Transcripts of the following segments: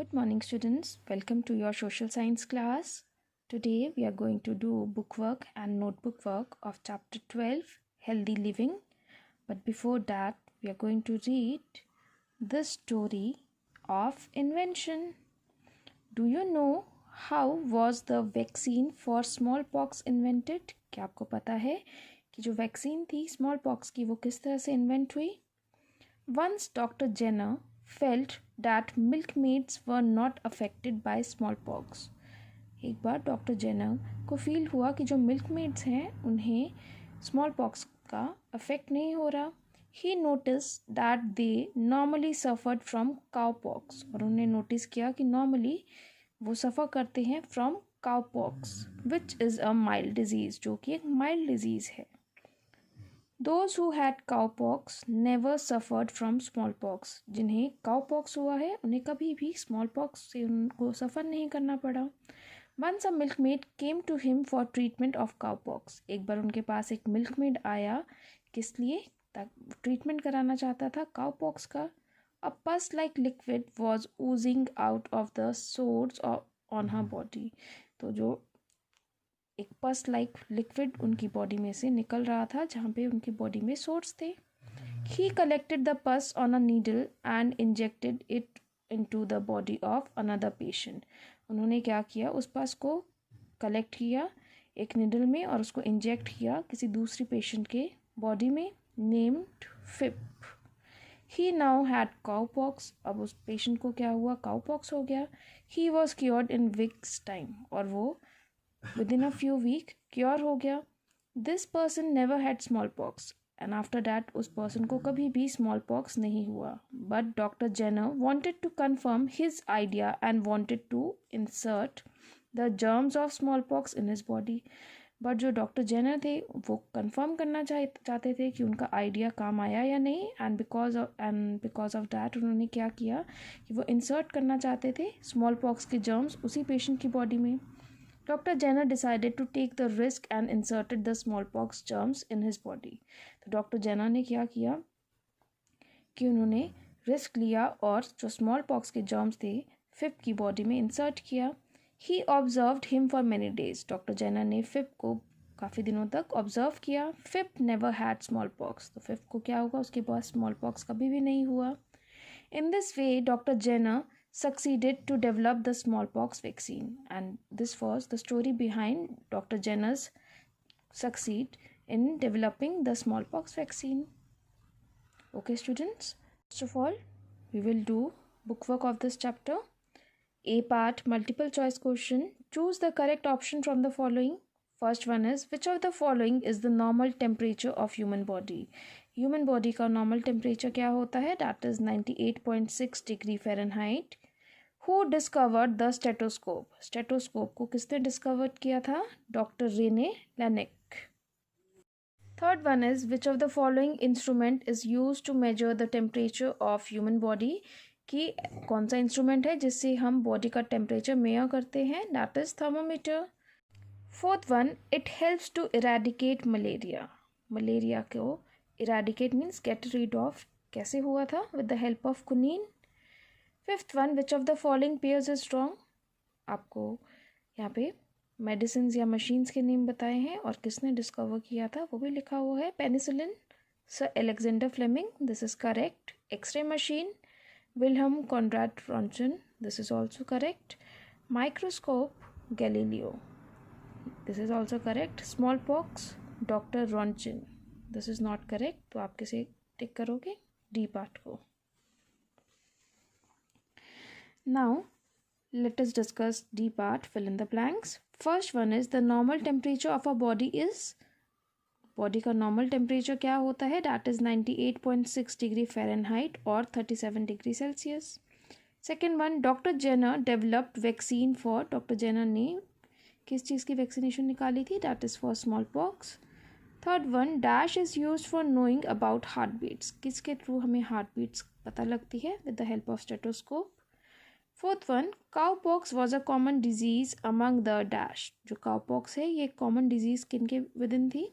Good morning, students. Welcome to your social science class. Today we are going to do bookwork and notebook work of chapter 12, Healthy Living. But before that, we are going to read the story of invention. Do you know how was the vaccine for smallpox invented? क्या आपको पता है कि जो vaccine थी smallpox की वो किस तरह से इन्वेंट हुई? Once Dr. Jenner felt that milkmaids were not affected by smallpox. एक बार डॉक्टर जेनर को फील हुआ कि जो मिल्कमेड्स हैं उन्हें स्मॉलपॉक्स का अफेक्ट नहीं हो रहा. He notice that they normally suffered from cowpox और उन्हें नोटिस किया कि नॉर्मली वो सफ़र करते हैं from cowpox which is a mild disease, जो कि एक माइल्ड डिजीज़ है. Those who had cowpox never suffered from smallpox. जिन्हें cowpox हुआ है उन्हें कभी भी smallpox से उनको सफ़र नहीं करना पड़ा. Once a milkmaid came to him for treatment of cowpox. एक बार उनके पास एक milkmaid आया, किस लिए? ट्रीटमेंट कराना चाहता था cowpox का. A pus-like liquid was oozing out of the sores on her body. तो जो एक पस लाइक लिक्विड उनकी बॉडी में से निकल रहा था जहाँ पे उनकी बॉडी में सोर्स थे. ही कलेक्टेड द पस on a needle and injected it into the body of another patient. उन्होंने क्या किया, उस पस को कलेक्ट किया एक नीडल में और उसको इंजेक्ट किया किसी दूसरी पेशेंट के बॉडी में, named Phipps. He now had cowpox. अब उस पेशेंट को क्या हुआ, काउपॉक्स हो गया. He was cured in weeks time और वो within a few weeks cure हो गया. This person never had smallpox and after that उस पर्सन को कभी भी स्मॉल पॉक्स नहीं हुआ. But doctor Jenner wanted to confirm his idea and wanted to insert the germs of smallpox in his body. But जो doctor Jenner थे वो कन्फर्म करना चाहते थे कि उनका आइडिया काम आया या नहीं. एंड बिकॉज ऑफ दैट उन्होंने क्या किया कि वो इंसर्ट करना चाहते थे स्मॉल पॉक्स के जर्म्स उसी पेशेंट की बॉडी में. Dr. Jenner decided to take the risk and inserted the smallpox germs in his body. तो डॉक्टर जेनर ने क्या किया कि उन्होंने रिस्क लिया और जो स्मॉल पॉक्स के जर्म्स थे फिप की बॉडी में इंसर्ट किया. He observed him for many days. Doctor Jenner ने फिप को काफ़ी दिनों तक ऑब्जर्व किया. Phipps never had smallpox. तो फिप को क्या होगा, उसके पास स्मॉल पॉक्स कभी भी नहीं हुआ. In this way doctor Jenner succeeded to develop the smallpox vaccine, and this was the story behind Dr. Jenner's succeed in developing the smallpox vaccine. Okay students, first of all we will do bookwork of this chapter. A part, multiple choice question. Choose the correct option from the following. First one is, which of the following is the normal temperature of human body? Human body का normal temperature क्या होता है? That is 98.6 degree Fahrenheit. Who discovered the stethoscope? Stethoscope को किसने discover किया था? Doctor Rene Laennec. Third one is, which of the following instrument is used to measure the temperature of human body? कि कौन सा इंस्ट्रूमेंट है जिससे हम बॉडी का टेम्परेचर मेजर करते हैं? That is thermometer. Fourth one, it helps to eradicate malaria. Malaria को eradicate means get rid of. कैसे हुआ था? With the help of quinine. Fifth one, which of the following pairs is wrong. आपको यहाँ पे medicine या machines के name बताए हैं और किसने डिस्कवर किया था वो भी लिखा हुआ है. Penicillin, sir Alexander Fleming, this is correct. X ray machine, Wilhelm Conrad Roentgen, this is also correct. Microscope, Galileo, this is also correct. Smallpox, doctor Roentgen, this is not correct. तो आप किसे टिक करोगे? D part को. Now let us discuss D part, fill in the blanks. First one is, the normal temperature of a body is, body का normal temperature क्या होता है? That is 98.6 degree Fahrenheit और 37 degree Celsius. Second one, Dr. Jenner developed vaccine for, Dr. Jenner ने किस चीज़ की vaccination निकाली थी? That is for smallpox. Third one, dash is used for knowing about heartbeats. किसके थ्रू हमें heartbeats पता लगती है? With the help of stethoscope. Fourth one, cowpox was a common disease among the dash. जो काउपॉक्स है ये कॉमन डिजीज किनके विदिन थी?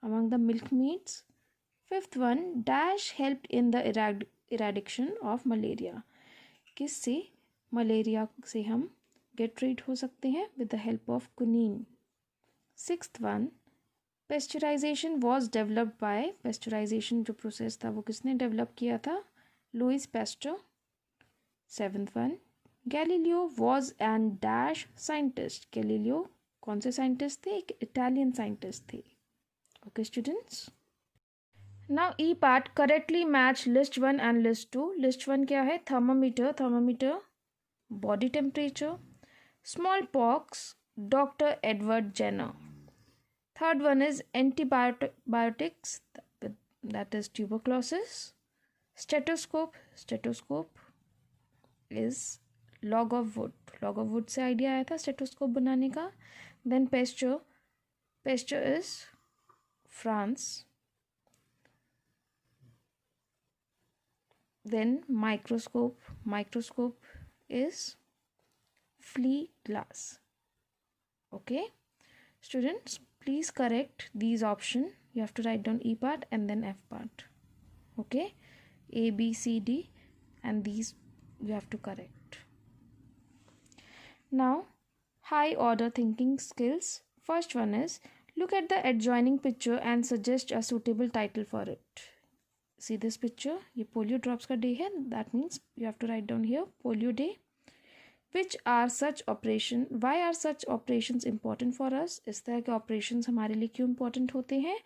Among the milkmaids. Fifth one, dash helped in the eradication of malaria. किससे malaria से हम get rid हो सकते हैं with the help of quinine. 6th one, pasteurization was developed by, pasteurization जो process था वो किसने डेवलप किया था? Louis Pasteur. 7th one, Galileo was an dash scientist, Galileo कौन से साइंटिस्ट थे? एक इटालियन साइंटिस्ट थे। Okay students, now E part, correctly match list 1 and list 2। List 1 क्या है? Thermometer, thermometer body temperature. Smallpox, doctor Edward Jenner. Third one is antibiotics, that is tuberculosis. Stethoscope, stethoscope is log of wood, log of wood से idea आया था stethoscope बनाने का। Then Pasteur, Pasteur is France. Then microscope, microscope is flea glass. Okay students, please correct these option. You have to write down E part and then F part. Okay, A, B, C, D, and these you have to correct. Now, high order thinking skills. First one is, look at the adjoining picture and suggest a suitable title for it. See this picture, ये polio drops का day है, that means you have to write down here polio day. Which are such operation, why are such operations important for us? इस तरह के operations हमारे लिए क्यों important होते हैं?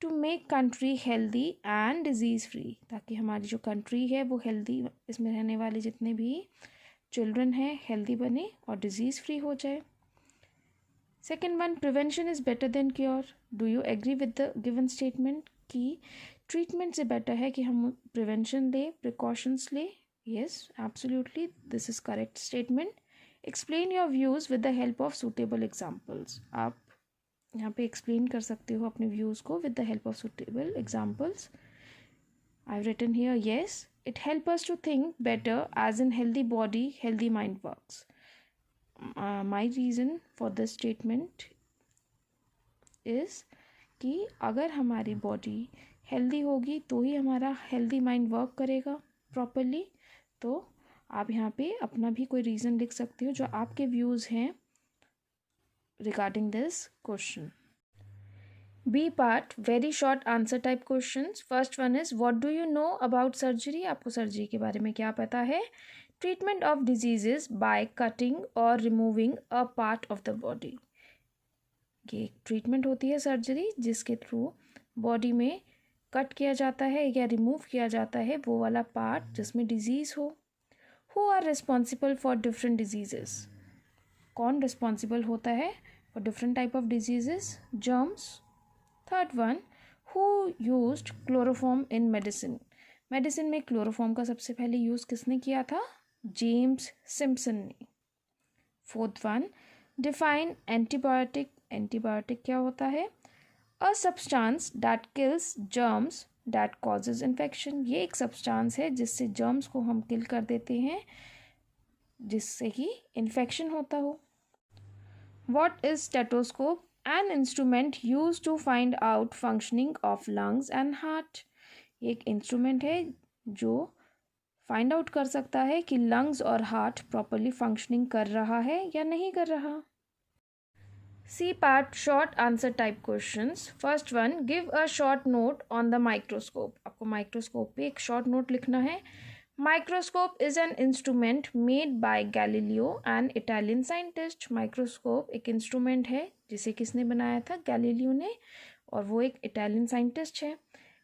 To make country healthy and disease free, ताकि हमारी जो country है वो healthy, इसमें रहने वाले जितने भी children हैं healthy बने और disease free हो जाए। Second one, prevention is better than cure. Do you agree with the given statement कि treatment से better है कि हम prevention ले, precautions ले? Yes, absolutely, this is correct statement. Explain your views with the help of suitable examples. आप यहाँ पे explain कर सकते हो अपने views को with the help of suitable examples. I've written here, yes, it helps us to think better, as in healthy body, healthy mind works. My reason for this statement is कि अगर हमारी body healthy होगी तो ही हमारा healthy mind work करेगा properly. तो आप यहाँ पे अपना भी कोई रीज़न लिख सकते हो जो आपके व्यूज़ हैं regarding this question. B part, very short answer type questions. First one is, what do you know about surgery? आपको सर्जरी के बारे में क्या पता है? Treatment of diseases by cutting और removing a part of the body. ये एक ट्रीटमेंट होती है सर्जरी जिसके थ्रू बॉडी में कट किया जाता है या रिमूव किया जाता है वो वाला पार्ट जिसमें डिजीज़ हो। Who are responsible for different diseases? कौन रिस्पॉन्सिबल होता है for different type of diseases? Germs. Third one, who used chloroform in medicine? Medicine में क्लोरोफॉर्म का सबसे पहले यूज़ किसने किया था? जेम्स सिम्पसन ने। Fourth one, define antibiotic. Antibiotic क्या होता है? A substance that kills germs that causes infection. ये एक सब्सटेंस है जिससे जर्म्स को हम किल कर देते हैं जिससे कि इन्फेक्शन होता हो। What is stethoscope? An instrument use to find out functioning of lungs and heart. ये एक इंस्ट्रूमेंट है जो फाइंड आउट कर सकता है कि लंग्स और हार्ट प्रॉपरली फंक्शनिंग कर रहा है या नहीं कर रहा। C part, short answer type questions. First one, give a short note on the microscope. आपको माइक्रोस्कोप पे एक शॉर्ट नोट लिखना है। Microscope is an instrument made by Galileo an Italian scientist. Microscope एक इंस्ट्रूमेंट है जिसे किसने बनाया था? गैलीलियो ने, और वो एक इटालियन साइंटिस्ट है।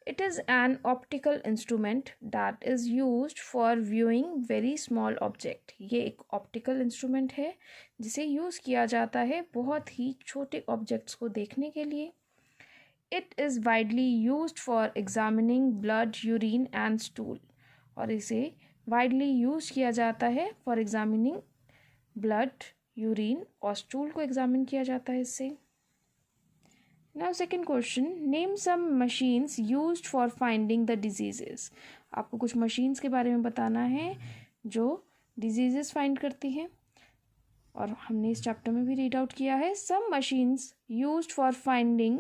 It is an optical instrument that is used for viewing very small object. ये एक optical instrument है जिसे यूज़ किया जाता है बहुत ही छोटे objects को देखने के लिए। It is widely used for examining blood, urine and stool. और इसे widely use किया जाता है for examining blood, urine और stool को examine किया जाता है इससे। Now second question, name some machines used for finding the diseases. आपको कुछ machines के बारे में बताना है जो diseases find करती हैं और हमने इस chapter में भी read out किया है। Some machines used for finding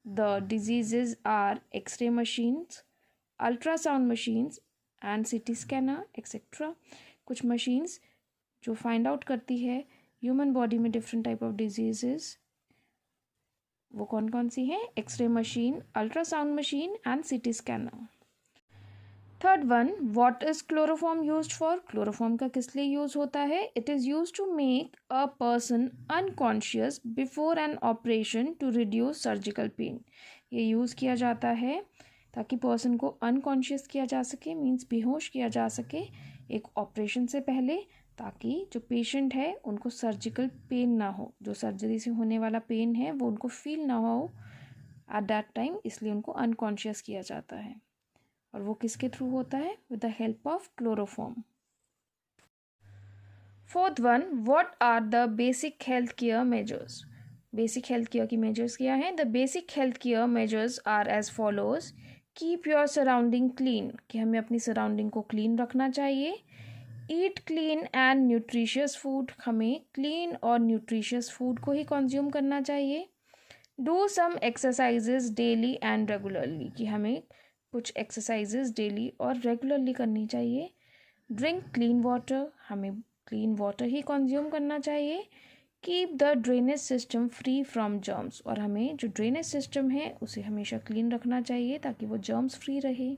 the diseases are X-ray machines, ultrasound machines and CT scanner etc. कुछ machines जो फाइंड आउट करती है ह्यूमन बॉडी में डिफरेंट टाइप ऑफ डिजीजेस, वो कौन कौन सी हैं? X ray machine, ultrasound machine and CT scanner. Third one, what is chloroform used for? Chloroform का किस लिए यूज होता है? It is use to make a person unconscious before an operation to reduce surgical pain. ये use किया जाता है ताकि पर्सन को अनकॉन्शियस किया जा सके, मीन्स बेहोश किया जा सके एक ऑपरेशन से पहले, ताकि जो पेशेंट है उनको सर्जिकल पेन ना हो, जो सर्जरी से होने वाला पेन है वो उनको फील ना हो एट दैट टाइम, इसलिए उनको अनकॉन्शियस किया जाता है। और वो किसके थ्रू होता है? With the help of chloroform. Fourth one, what are the basic health care measures? Basic health care की मेजर्स क्या हैं? The basic health care measures are as follows. Keep your surrounding clean, कि हमें अपनी surrounding को clean रखना चाहिए। Eat clean and nutritious food, हमें क्लीन और न्यूट्रिशियस फूड को ही कंज्यूम करना चाहिए। Do some exercises daily and regularly, कि हमें कुछ एक्सरसाइजेज डेली और रेगुलरली करनी चाहिए। ड्रिंक क्लीन वाटर, हमें क्लीन वाटर ही कंज्यूम करना चाहिए। Keep the drainage system free from germs, और हमें जो ड्रेनेज सिस्टम है उसे हमेशा क्लीन रखना चाहिए ताकि वो जर्म्स फ्री रहे।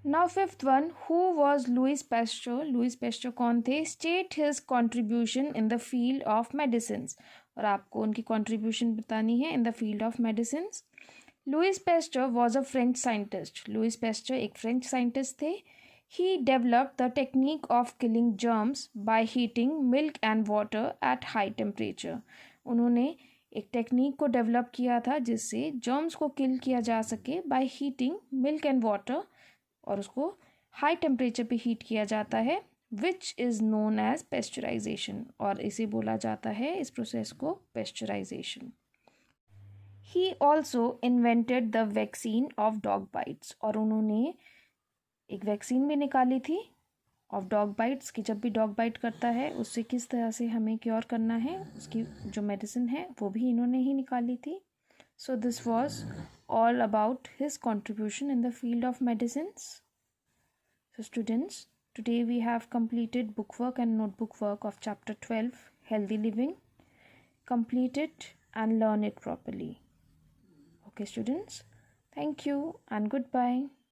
Now fifth one, who was Louis Pasteur? Louis Pasteur कौन थे? State his contribution in the field of medicine, और आपको उनकी कॉन्ट्रीब्यूशन बतानी है in the field of medicine. Louis Pasteur was a French scientist. Louis Pasteur एक French scientist थे। He developed the technique of killing germs by heating milk and water at high temperature. उन्होंने एक technique को develop किया था जिससे germs को किल किया जा सके by heating milk and water, और उसको हाई टेम्परेचर पे हीट किया जाता है, which is known as pasteurisation, और इसे बोला जाता है इस प्रोसेस को pasteurisation. He also invented the vaccine of dog bites, और उन्होंने एक वैक्सीन भी निकाली थी ऑफ डॉग बाइट्स, कि जब भी डॉग बाइट करता है उससे किस तरह से हमें क्योर करना है, उसकी जो मेडिसिन है वो भी इन्होंने ही निकाली थी। So this was all about his contribution in the field of medicines. So students, today we have completed bookwork and notebook work of chapter 12, Healthy Living. Complete it and learn it properly. Okay students, thank you and goodbye.